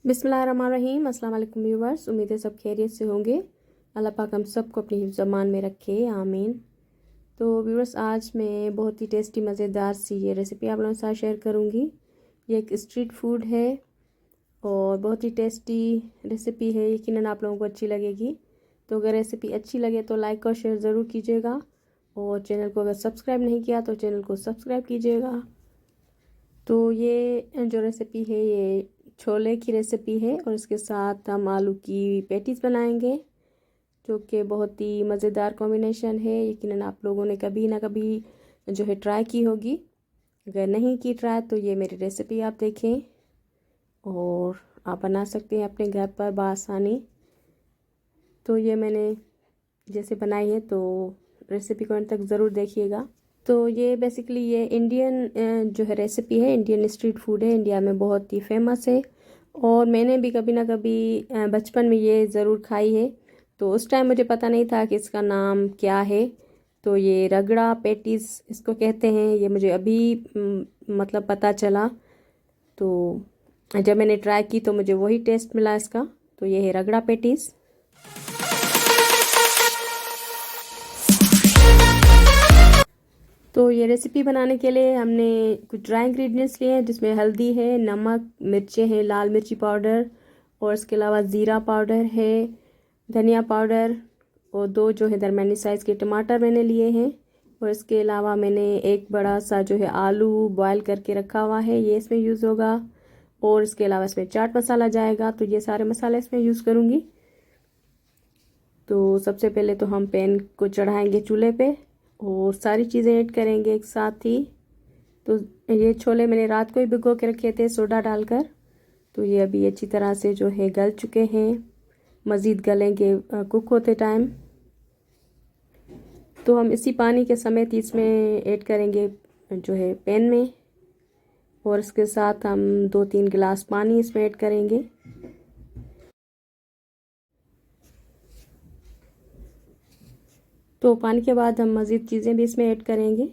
बिस्मिल्लाहिर्रहमानिर्रहीम। अस्सलाम वालेकुम व्यूवर्स, उम्मीद है सब खैरियत से होंगे। अल्लाह पाक हम सबको अपनी हिफ्ज़ अमान में रखे, आमीन। तो व्यूवर्स, आज मैं बहुत ही टेस्टी मज़ेदार सी ये रेसिपी आप लोगों के साथ शेयर करूँगी। ये एक स्ट्रीट फूड है और बहुत ही टेस्टी रेसिपी है, यकीनन आप लोगों को अच्छी लगेगी। तो अगर रेसिपी अच्छी लगे तो लाइक और शेयर ज़रूर कीजिएगा और चैनल को अगर सब्सक्राइब नहीं किया तो चैनल को सब्सक्राइब कीजिएगा। तो ये जो रेसिपी है ये छोले की रेसिपी है और इसके साथ हम आलू की पैटीज़ बनाएंगे, जो कि बहुत ही मज़ेदार कॉम्बिनेशन है। यकीनन आप लोगों ने कभी ना कभी जो है ट्राई की होगी। अगर नहीं की ट्राई तो ये मेरी रेसिपी आप देखें और आप बना सकते हैं अपने घर पर बआसानी। तो ये मैंने जैसे बनाई है, तो रेसिपी को अंत तक ज़रूर देखिएगा। तो ये बेसिकली ये इंडियन जो है रेसिपी है, इंडियन स्ट्रीट फूड है, इंडिया में बहुत ही फेमस है और मैंने भी कभी ना कभी बचपन में ये ज़रूर खाई है। तो उस टाइम मुझे पता नहीं था कि इसका नाम क्या है। तो ये रगड़ा पैटीज़ इसको कहते हैं, ये मुझे अभी मतलब पता चला। तो जब मैंने ट्राई की तो मुझे वही टेस्ट मिला इसका। तो ये है रगड़ा पैटीज़। तो ये रेसिपी बनाने के लिए हमने कुछ ड्राई इंग्रेडिएंट्स लिए हैं, जिसमें हल्दी है, नमक, मिर्चें हैं, लाल मिर्ची पाउडर और इसके अलावा ज़ीरा पाउडर है, धनिया पाउडर और 2 जो है दरमियानी साइज़ के टमाटर मैंने लिए हैं। और इसके अलावा मैंने एक बड़ा सा जो है आलू बॉयल करके रखा हुआ है, ये इसमें यूज़ होगा। और इसके अलावा इसमें चाट मसाला जाएगा, तो ये सारे मसाले इसमें यूज़ करूँगी। तो सबसे पहले तो हम पैन को चढ़ाएंगे चूल्हे पे और सारी चीज़ें ऐड करेंगे एक साथ ही। तो ये छोले मैंने रात को ही भिगो के रखे थे सोडा डालकर। तो ये अभी अच्छी तरह से जो है गल चुके हैं, मज़ीद गलेंगे कुक होते टाइम। तो हम इसी पानी के समेत इसमें ऐड करेंगे जो है पैन में, और इसके साथ हम 2-3 गिलास पानी इसमें ऐड करेंगे। तो पानी के बाद हम मज़ीद चीज़ें भी इसमें ऐड करेंगे।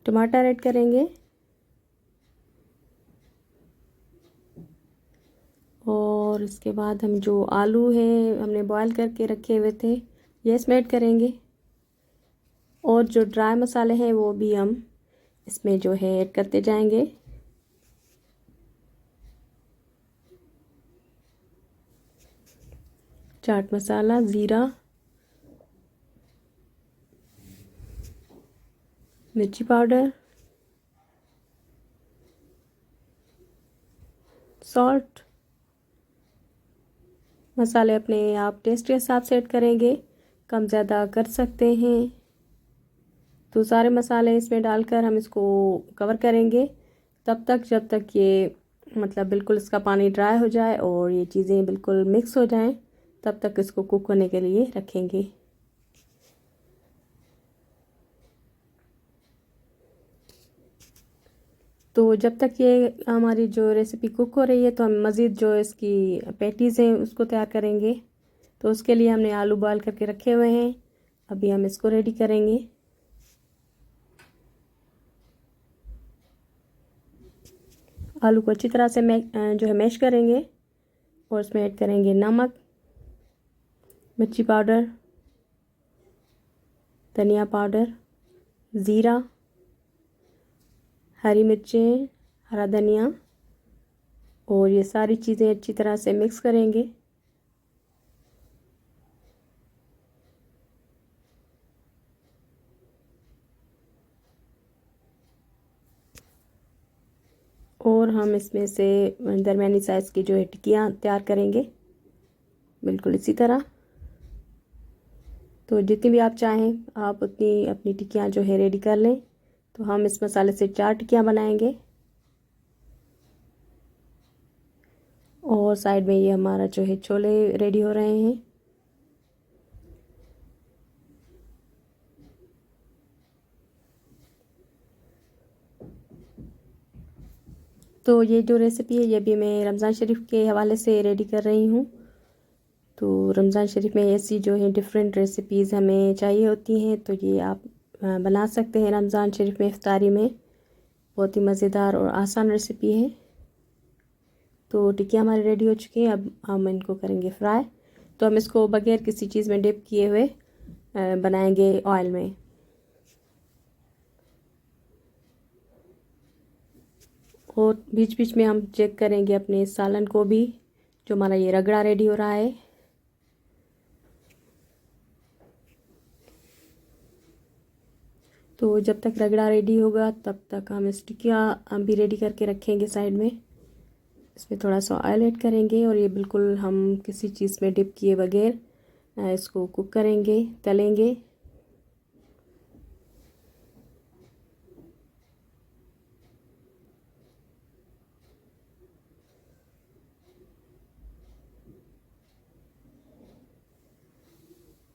टमाटर ऐड करेंगे और इसके बाद हम जो आलू है हमने बॉयल करके रखे हुए थे ये इसमें ऐड करेंगे। और जो ड्राई मसाले हैं वो भी हम इसमें जो है ऐड करते जाएंगे। चाट मसाला, ज़ीरा, मिर्ची पाउडर, सॉल्ट। मसाले अपने आप टेस्ट के हिसाब से ऐड करेंगे, कम ज़्यादा कर सकते हैं। तो सारे मसाले इसमें डालकर हम इसको कवर करेंगे तब तक जब तक ये मतलब बिल्कुल इसका पानी ड्राई हो जाए और ये चीज़ें बिल्कुल मिक्स हो जाएं, तब तक इसको कुक होने के लिए रखेंगे। तो जब तक ये हमारी जो रेसिपी कुक हो रही है तो हम मज़ीद जो इसकी पैटीज़ हैं उसको तैयार करेंगे। तो उसके लिए हमने आलू बॉयल करके रखे हुए हैं, अभी हम इसको रेडी करेंगे। आलू को अच्छी तरह से जो है मैश करेंगे और इसमें ऐड करेंगे नमक, मिर्ची पाउडर, धनिया पाउडर, ज़ीरा, हरी मिर्चें, हरा धनिया, और ये सारी चीज़ें अच्छी तरह से मिक्स करेंगे। और हम इसमें से दरमियानी साइज़ की जो है टिक्कियाँ तैयार करेंगे, बिल्कुल इसी तरह। तो जितनी भी आप चाहें आप उतनी अपनी टिक्कियाँ जो है रेडी कर लें। तो हम इस मसाले से 4 टिक्कियाँ बनाएंगे और साइड में ये हमारा जो है छोले रेडी हो रहे हैं। तो ये जो रेसिपी है ये भी मैं रमज़ान शरीफ के हवाले से रेडी कर रही हूँ। तो रमज़ान शरीफ में ऐसी जो है डिफरेंट रेसिपीज़ हमें चाहिए होती हैं, तो ये आप बना सकते हैं रमज़ान शरीफ में इफ्तारी में। बहुत ही मज़ेदार और आसान रेसिपी है। तो टिक्कियाँ हमारी रेडी हो चुकी हैं। अब हम इनको करेंगे फ्राई। तो हम इसको बगैर किसी चीज़ में डिप किए हुए बनाएंगे ऑयल में। और बीच बीच में हम चेक करेंगे अपने सालन को भी, जो हमारा ये रगड़ा रेडी हो रहा है। तो जब तक रगड़ा रेडी होगा तब तक हम टिक्कियाँ भी रेडी करके रखेंगे साइड में। इसमें थोड़ा सा ऑयल ऐड करेंगे और ये बिल्कुल हम किसी चीज़ में डिप किए बगैर इसको कुक करेंगे, तलेंगे।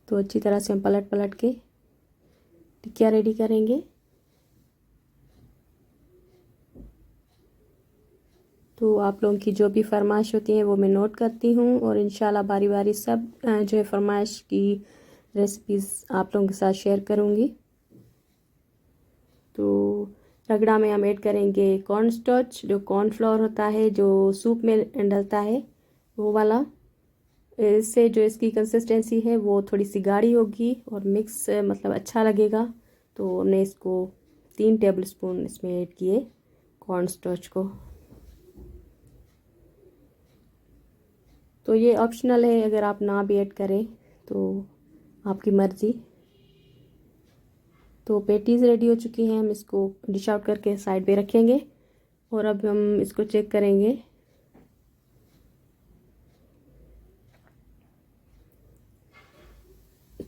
तो अच्छी तरह से हम पलट पलट के टिक्कियाँ रेडी करेंगे। तो आप लोगों की जो भी फरमाइश होती है वो मैं नोट करती हूँ और इंशाल्लाह बारी बारी सब जो है फरमाइश की रेसिपीज़ आप लोगों के साथ शेयर करूँगी। तो रगड़ा में हम ऐड करेंगे कॉर्न स्टार्च, जो कॉर्नफ्लोर होता है जो सूप में डलता है वो वाला। इससे जो इसकी कंसिस्टेंसी है वो थोड़ी सी गाढ़ी होगी और मिक्स मतलब अच्छा लगेगा। तो हमने इसको 3 टेबलस्पून इसमें ऐड किए कॉर्न स्टार्च को। तो ये ऑप्शनल है, अगर आप ना भी ऐड करें तो आपकी मर्ज़ी। तो पेटीज़ रेडी हो चुकी हैं। हम इसको डिश आउट करके साइड पे रखेंगे और अब हम इसको चेक करेंगे।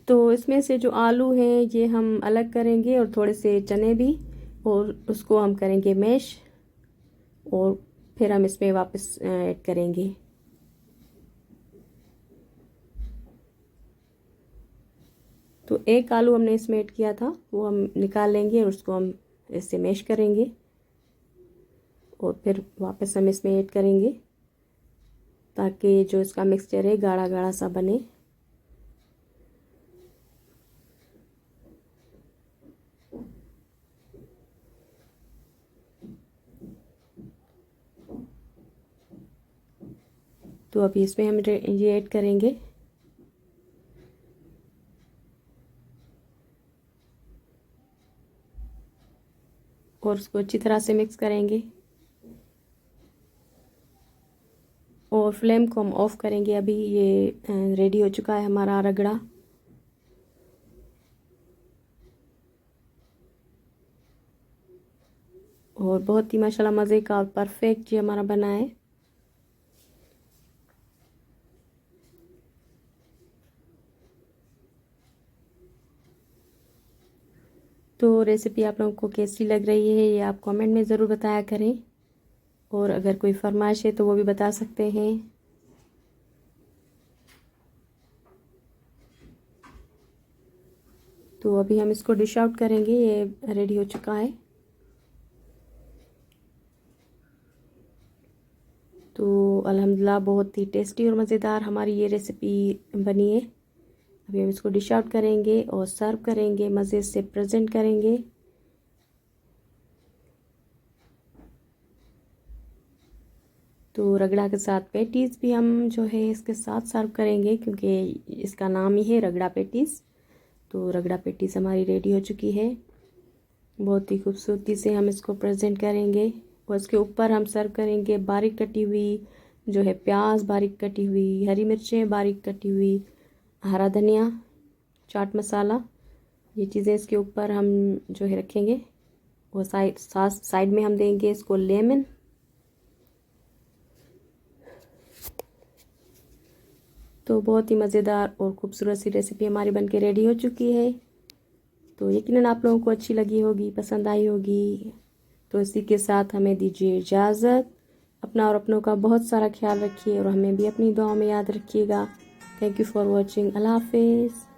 तो इसमें से जो आलू हैं ये हम अलग करेंगे और थोड़े से चने भी, और उसको हम करेंगे मैश और फिर हम इसमें वापस ऐड करेंगे। तो एक आलू हमने इसमें ऐड किया था वो हम निकाल लेंगे और उसको हम इससे मैश करेंगे और फिर वापस हम इसमें ऐड करेंगे ताकि जो इसका मिक्सचर है गाढ़ा गाढ़ा सा बने। तो अभी इसमें हम ये ऐड करेंगे। और उसको अच्छी तरह से मिक्स करेंगे और फ्लेम को हम ऑफ करेंगे। अभी ये रेडी हो चुका है हमारा रगड़ा। और बहुत ही माशाल्लाह मज़े का और परफेक्ट ये हमारा बना है। तो रेसिपी आप लोगों को कैसी लग रही है ये आप कमेंट में ज़रूर बताया करें, और अगर कोई फरमाइश है तो वो भी बता सकते हैं। तो अभी हम इसको डिश आउट करेंगे। ये रेडी हो चुका है। तो अल्हम्दुलिल्लाह बहुत ही टेस्टी और मज़ेदार हमारी ये रेसिपी बनी है। अभी हम इसको डिश आउट करेंगे और सर्व करेंगे, मज़े से प्रेजेंट करेंगे। तो रगड़ा के साथ पेटीज़ भी हम जो है इसके साथ सर्व करेंगे, क्योंकि इसका नाम ही है रगड़ा पेटीज़। तो रगड़ा पेटीज़ हमारी रेडी हो चुकी है। बहुत ही खूबसूरती से हम इसको प्रेजेंट करेंगे और इसके ऊपर हम सर्व करेंगे बारीक कटी हुई जो है प्याज, बारीक कटी हुई हरी मिर्चें, बारीक कटी हुई हरा धनिया, चाट मसाला, ये चीज़ें इसके ऊपर हम जो है रखेंगे। और साइड में हम देंगे इसको लेमन। तो बहुत ही मज़ेदार और ख़ूबसूरत सी रेसिपी हमारी बनके रेडी हो चुकी है। तो यकीनन आप लोगों को अच्छी लगी होगी, पसंद आई होगी। तो इसी के साथ हमें दीजिए इजाज़त। अपना और अपनों का बहुत सारा ख्याल रखिए और हमें भी अपनी दुआओं में याद रखिएगा। Thank you for watching. अल्लाह हाफिज़।